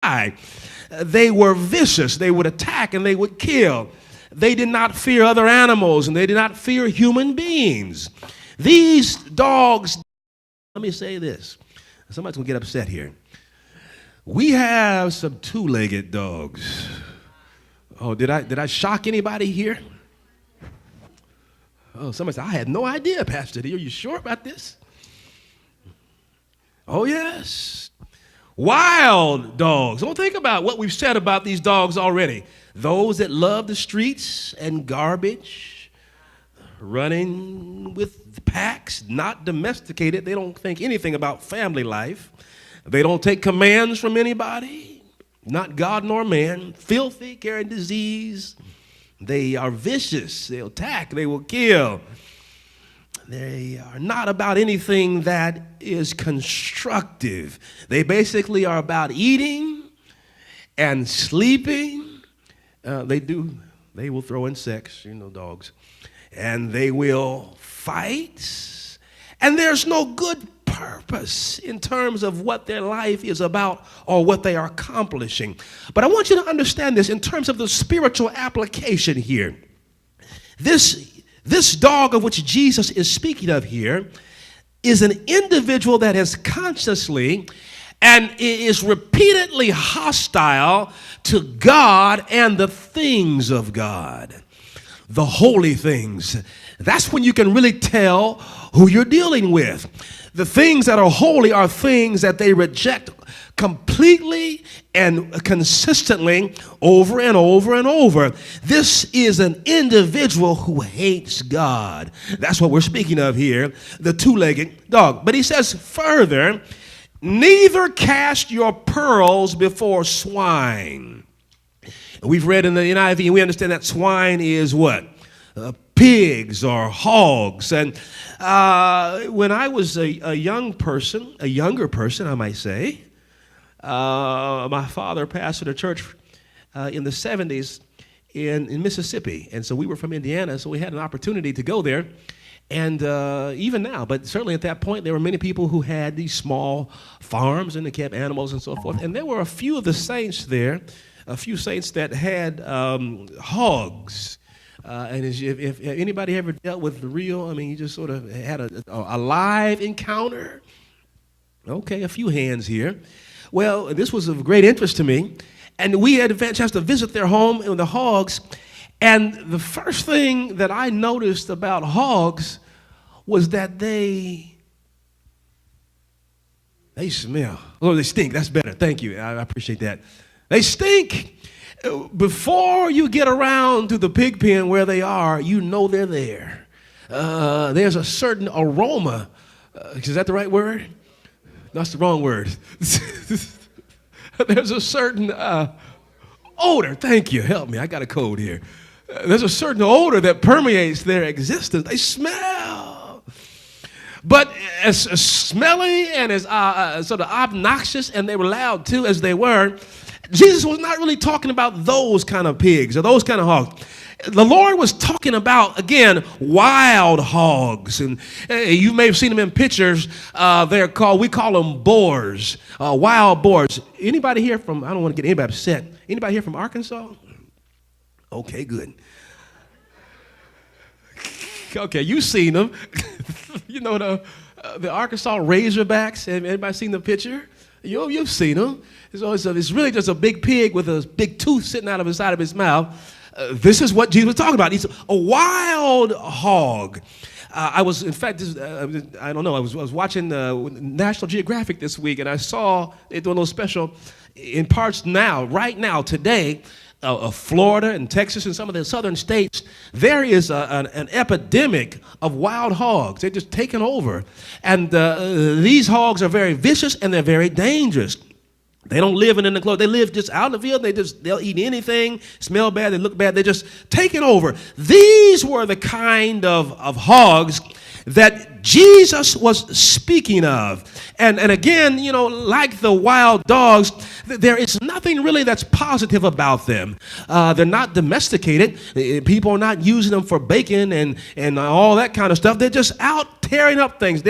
die. They were vicious. They would attack and they would kill. They did not fear other animals and they did not fear human beings. These dogs, let me say this. Somebody's going to get upset here. We have some two-legged dogs. Oh, did I shock anybody here? Oh, somebody said, I had no idea, Pastor D. Are you sure about this? Oh, yes. Wild dogs. Don't think about what we've said about these dogs already. Those that love the streets and garbage, running with packs, not domesticated. They don't think anything about family life. They don't take commands from anybody, not God nor man. Filthy, carrying disease. They are vicious. They'll attack. They will kill. They are not about anything that is constructive. They basically are about eating and sleeping. They will throw in sex, dogs. And they will fight. And there's no good purpose in terms of what their life is about or what they are accomplishing. But I want you to understand this in terms of the spiritual application here. This dog of which Jesus is speaking of here is an individual that has consciously and is repeatedly hostile to God and the things of God, the holy things. That's when you can really tell who you're dealing with. The things that are holy are things that they reject completely and consistently over and over and over. This is an individual who hates God. That's what we're speaking of here, the two-legged dog. But he says further, neither cast your pearls before swine. We've read in the NIV, and we understand that swine is what? Pigs or hogs. And when I was a younger person, I might say, my father pastored a church in the 70s in Mississippi. And so we were from Indiana, so we had an opportunity to go there. And even now, but certainly at that point, there were many people who had these small farms and they kept animals and so forth. And there were a few of the saints there, a few saints that had hogs. And if anybody ever dealt with the real, you just sort of had a live encounter. Okay, a few hands here. Well, this was of great interest to me. And we had a chance to visit their home with the hogs. And the first thing that I noticed about hogs was that they smell. Oh, they stink. That's better. Thank you. I appreciate that. They stink. Before you get around to the pig pen where they are, you know they're there. There's a certain aroma. Is that the right word? That's the wrong word. There's a certain odor. Thank you. Help me. I got a code here. There's a certain odor that permeates their existence. They smell. But as smelly and as sort of obnoxious, and they were loud too, as they were, Jesus was not really talking about those kind of pigs or those kind of hogs. The Lord was talking about, again, wild hogs. And you may have seen them in pictures. We call them boars, wild boars. Anybody here from, I don't want to get anybody upset. Anybody here from Arkansas? Okay, good. Okay, you've seen them. The Arkansas Razorbacks. Have anybody seen the picture? You've seen them. It's really just a big pig with a big tooth sitting out of the side of his mouth. This is what Jesus was talking about. He's a wild hog. I was watching National Geographic this week, and I saw they do a little special in parts right now, today, of Florida and Texas and some of the southern states. There is an epidemic of wild hogs. They're just taking over. And these hogs are very vicious and they're very dangerous. They don't live in the enclosure. They live just out in the field. They'll eat anything, smell bad, they look bad. They're just taking over. These were the kind of hogs that Jesus was speaking of. And again, like the wild dogs, there is nothing really that's positive about them. They're not domesticated. People are not using them for bacon and all that kind of stuff. They're just out tearing up things.